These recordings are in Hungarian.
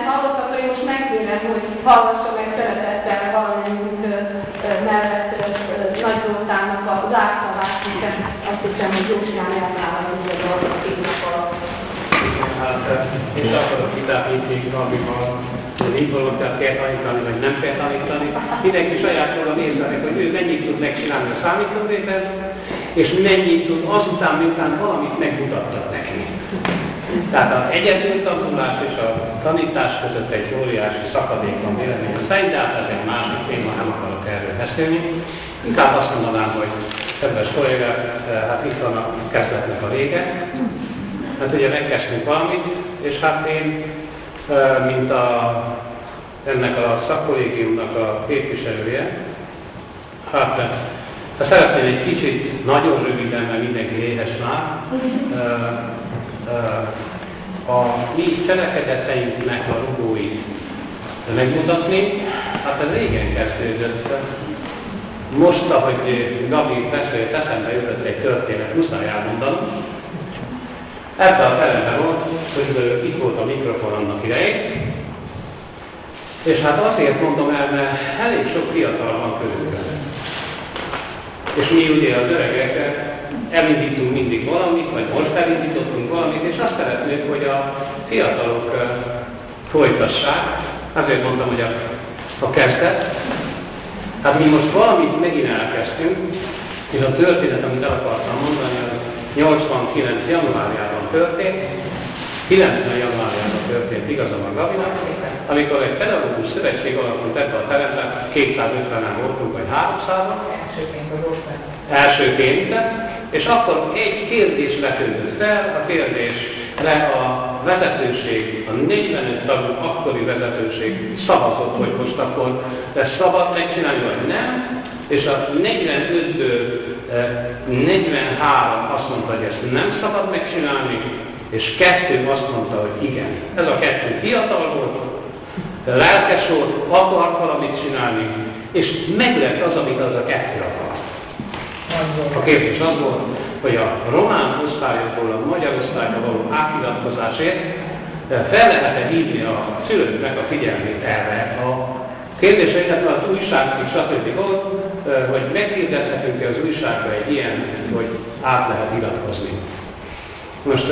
mindent hallott, akkor én most megkérem, hogy hallgassa meg szeretettel valamelyik mellett Nagy Zoltánnak a zárszavát, hiszen azt hiszem, hogy Józsián elvállalni a dolgot 2 nap alatt. Hát én akarok kitárítni valamival, hogy így voluntárt kell tanítani, vagy nem kell tanítani. Mindenki saját maga nézze meg, hogy ő mennyit tud megcsinálni a számítógépen, és mennyit tud azután, miután valamit megmutattak neki. Tehát az egyetlen tanulás és a tanítás között egy óriási szakadék van véleményem szerint, de hát ez egy másik téma, nem akarok erről beszélni. Inkább azt mondanám, hogy kedves kollégák, hát itt van a kezdetnek a vége. Hát ugye megkezdtünk valamit, és hát én, mint ennek a szakkollégiumnak a képviselője, hát szeretném egy kicsit, nagyon röviden, mert mindenki éhes már, a mi cselekedeteinknek a rugóit megmutatni. Hát ez régen kezdődött. Most, ahogy Gabi beszélt, eszembe jutott egy történet, muszáj elmondanom. Ebben a teremben volt, hogy itt volt a mikrofon annak idején, és hát azért mondom el, mert elég sok fiatal van közülünk. És mi ugye az öregek elindítunk mindig valamit, vagy most elindítottunk valamit, és azt szeretnék, hogy a fiatalok folytassák. Azért mondtam, hogy a kezdet. Hát mi most valamit megint elkezdtünk, és a történet, amit el akartam mondani, az 89. januárjában történt, 90. januárjában történt igazam a Gabinak, amikor egy pedagógus szövetség alakult ebbe a terembe, 250-en voltunk, vagy 300-an. Elsőként. És akkor egy kérdés vetődött fel, a kérdésre a vezetőség, a 45 tagú akkori vezetőség szavazott, hogy most akkor ezt szabad megcsinálni, vagy nem. És a 45-ből 43 azt mondta, hogy ezt nem szabad megcsinálni, és 2 azt mondta, hogy igen. Ez a 2 fiatal volt, lelkes volt, akart valamit csinálni, és meglett az, amit az a 2 akart. A kérdés az volt, hogy a román osztályokból a magyar osztályba való átiratkozásért fel lehet-e hívni a szülőknek a figyelmét erre a kérdésre, illetve az újságok is stb. Volt, hogy megkérdezhetünk-e az újságba egy ilyen, hogy át lehet iratkozni. Most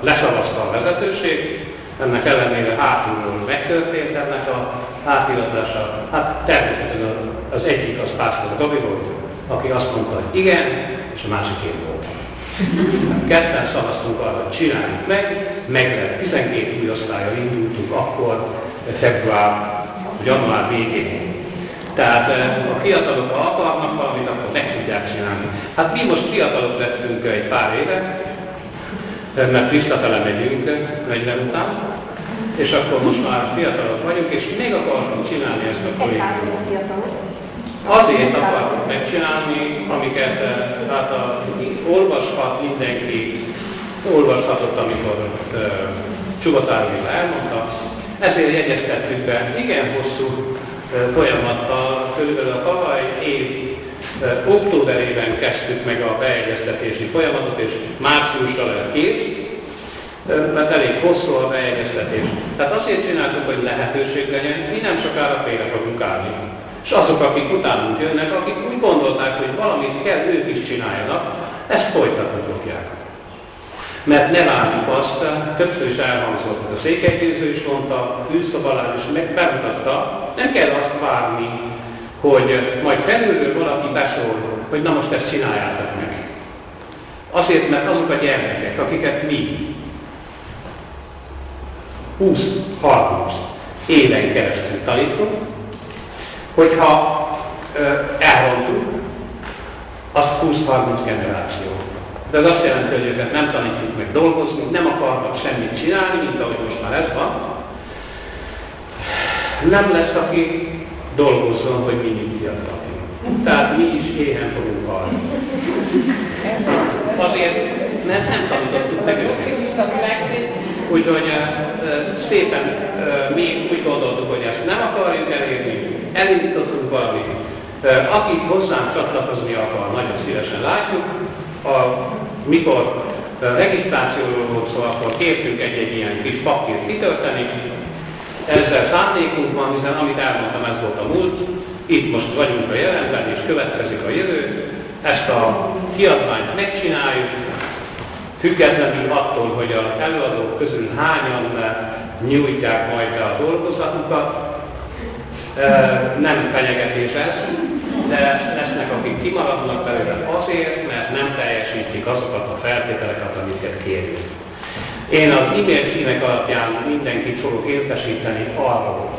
leszavazta a vezetőség, ennek ellenére hátulról megtörtént ennek a átiratása. Hát természetesen az egyik az Pásztor Gabi volt, aki azt mondta, hogy igen, és a másik én volt. Ketten szavaztunk arra, hogy csináljuk meg lett 12 új osztállyal indultunk akkor január végén. Tehát a fiatalok, ha akarnak valamit, akkor meg tudják csinálni. Hát mi most fiatalok lettünk egy pár éve, mert visszafele megyünk 40 után, és akkor most már fiatalok vagyunk, és még akarunk csinálni ezt a kollégiumot. Azért akartuk megcsinálni, amiket hát olvashat mindenki, olvashatott, amikor Csubatár Béla elmondta. Ezért jegyeztettük be igen hosszú folyamattal, körülbelül a tavaly év októberében kezdtük meg a beegyeztetési folyamatot, és márciusra lett kész, mert elég hosszú a beegyeztetés. Tehát azért csináltuk, hogy lehetőség legyen, mi nem sokára félre fogunk állni. És azok, akik utánunk jönnek, akik úgy gondolták, hogy valamit kell, ők is csináljanak, ezt folytatni fogják. Mert ne várjuk azt, többször is elhangzott, a székelygyőző is mondta, Fűszka Balázs is bemutatta, nem kell azt várni, hogy majd felülről valaki beszól, hogy na most ezt csináljátok meg. Azért, mert azok a gyermekek, akiket mi 20-30 éven keresztül tanítunk, hogyha elrontunk, az 20-30 generáció. De az azt jelenti, hogy őket nem tanítjuk meg dolgozni, nem akarnak semmit csinálni, mint ahogy most már ez van. Nem lesz, aki dolgozzon, hogy mi mit fiatalunk. Tehát mi is éhen fogunk halni. Azért nem tanítottuk meg őket. Úgyhogy szépen mi úgy gondoltuk, hogy ezt nem akarjuk elérni, elindítottunk valamit. Aki hozzánk csatlakozni akar, nagyon szívesen látjuk. Mikor regisztrációról volt szó, akkor kértünk egy ilyen kis papírt kitölteni. Ezzel szándékunk van, hiszen amit elmondtam, ez volt a múlt. Itt most vagyunk a jelenben, és következik a jövő. Ezt a kiadványt megcsináljuk, függetlenül attól, hogy az előadók közül hányan nyújtják majd be a dolgozatukat. Nem fenyegetés ez, de lesznek, akik kimaradnak belőle azért, mert nem teljesítik azokat a feltételeket, amiket kérünk. Én az e-mail címek alapján mindenkit fogok értesíteni arról,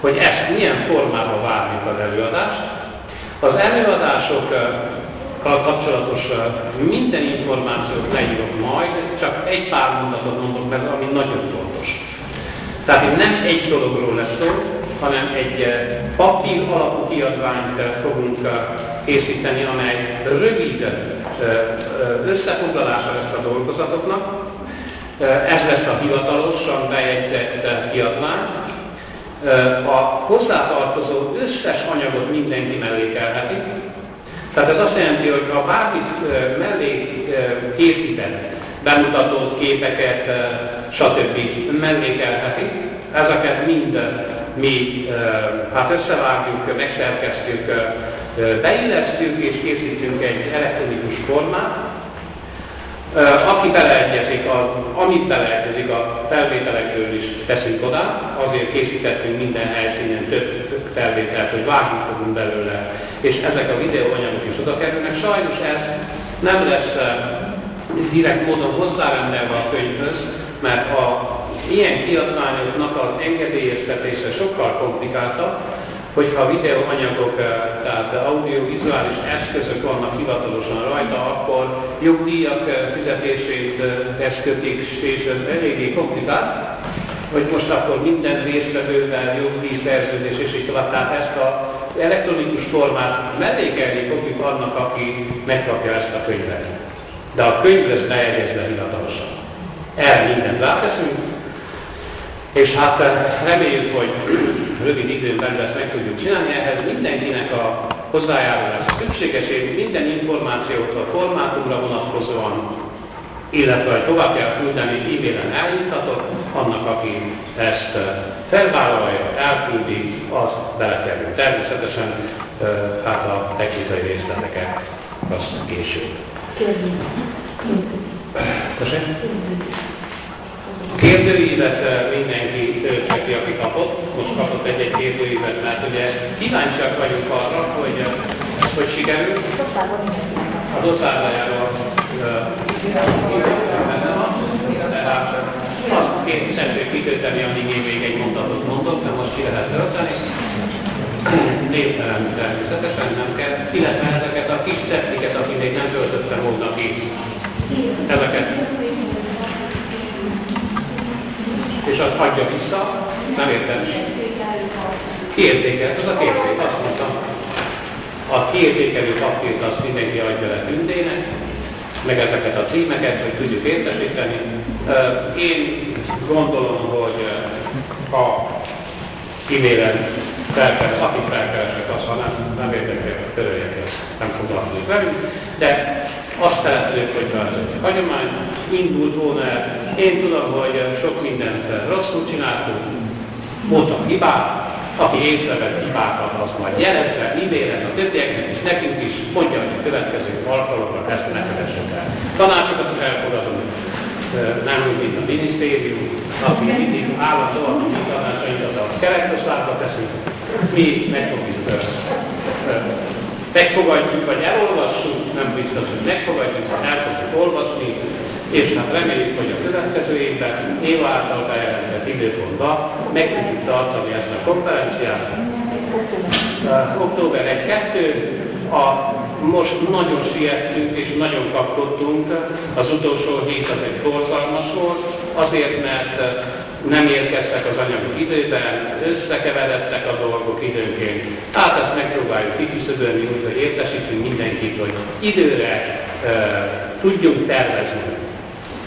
hogy ezt milyen formában várjuk az előadást. Az előadásokkal kapcsolatos minden információt leírok majd, csak egy pár mondatot mondok meg, ami nagyon fontos. Tehát itt nem egy dologról lesz szó, hanem egy papír alapú kiadványt fogunk készíteni, amely rövid összefoglalása lesz a dolgozatoknak. Ez lesz a hivatalosan bejegyzett kiadvány. A hozzátartozó összes anyagot mindenki mellékelheti. Tehát ez azt jelenti, hogy ha bármit mellé készített, bemutatót, képeket, stb. Mellékelheti, ezeket mind mi összevágjuk, megszerkesztjük, beillesztjük és készítünk egy elektronikus formát. Aki beleegyezik, amit beleegyezik, a felvételekről is teszünk oda, azért készítettünk minden helyszínen több felvételt, hogy vágni fogunk belőle, és ezek a videóanyagok is oda kerülnek. Sajnos ez nem lesz direkt módon hozzárendelve a könyvhöz, mert ilyen kiadványoknak az engedélyeztetése sokkal komplikáltabb, hogyha a videóanyagok, tehát audiovizuális eszközök vannak hivatalosan rajta, akkor jogdíjak fizetését kötik, és ez eléggé komplikált, hogy most akkor minden résztvevővel jogdíjszerződés és így tovább. Tehát ezt az elektronikus formát mellékelni fogjuk annak, aki megkapja ezt a könyvet. De a könyv lesz bejegyezve hivatalosan. Erre mindent ráteszünk, és hát reméljük, hogy rövid időn belül ezt meg tudjuk csinálni. Ehhez mindenkinek a hozzájárulása szükséges, és minden információt a formátumra vonatkozóan, illetve hogy tovább kell küldeni, e-mailen eljutatok, annak, aki ezt felvállalja, elküldi, az belekerül. Természetesen hát a technikai részleteket azt később. A kérdőívet mindenki töltse ki, aki kapott. Most kapott egy kérdőívet, mert ugye kíváncsiak vagyunk arra, hogy sikerül. Az osztályáról benne van, tehát azt szeretnék kitölteni, amíg én még egy mondatot mondok, de most ki lehet tölteni. Névtelen természetesen nem kell, illetve ezeket a kis cetliket, aki még nem töltötte volna ki, ezeket. És azt adja vissza, nem értem. Kiértékelt, az a kiérték, azt mondtam. A kiértékelő papírt azt mindenki adja le Tündének, meg ezeket a címeket, hogy tudjuk értesíteni. Én gondolom, hogy ha e-mailen akik felkeresek, azt, ha nem érdekel, töröljek, ezt nem foglalkozik velünk, de azt szeretnék, hogy ez egy hagyomány, indult volna el. Én tudom, hogy sok mindent rosszul csináltunk, voltak hibák, aki észrevett hibákat, azt majd jelezve, e-mailen a többieknek is, nekünk is, mondja, hogy a következő alkalommal ezt ne kövessük el. Tanácsokat is elfogadunk, nem úgy, mint a minisztérium, aki mindig állandóan a tanácsainkat a kerekkoszlátba teszünk, mi megfogadjuk, vagy elolvassuk, nem biztos, hogy megfogadjuk, vagy el fogjuk olvasni, és hát reméljük, hogy a következő évben Éva által bejelentett időpontban meg tudjuk tartani ezt a konferenciát. Október 1-2, most nagyon siettünk és nagyon kapkodtunk, az utolsó hét az egy borzalmas volt, azért, mert nem érkeztek az anyagok időben, összekeveredtek a dolgok időnként. Hát ezt megpróbáljuk kiküszöbölni, úgy, hogy értesítünk mindenkit, hogy időre tudjunk tervezni.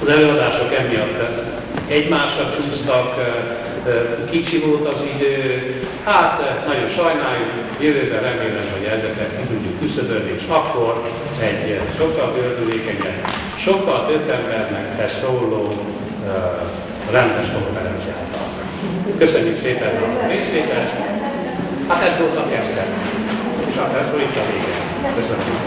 Az előadások emiatt egymásra csúsztak, kicsi volt az idő, hát nagyon sajnáljuk, jövőben remélem, hogy ezeket ki tudjuk küszöbölni, és akkor egy sokkal gördülékenyebb, sokkal több embernek szóló rendes konferenciát. Köszönjük szépen a részvételt! Hát ez volt a kezdet, és hát ez volt itt a vége. Köszönöm.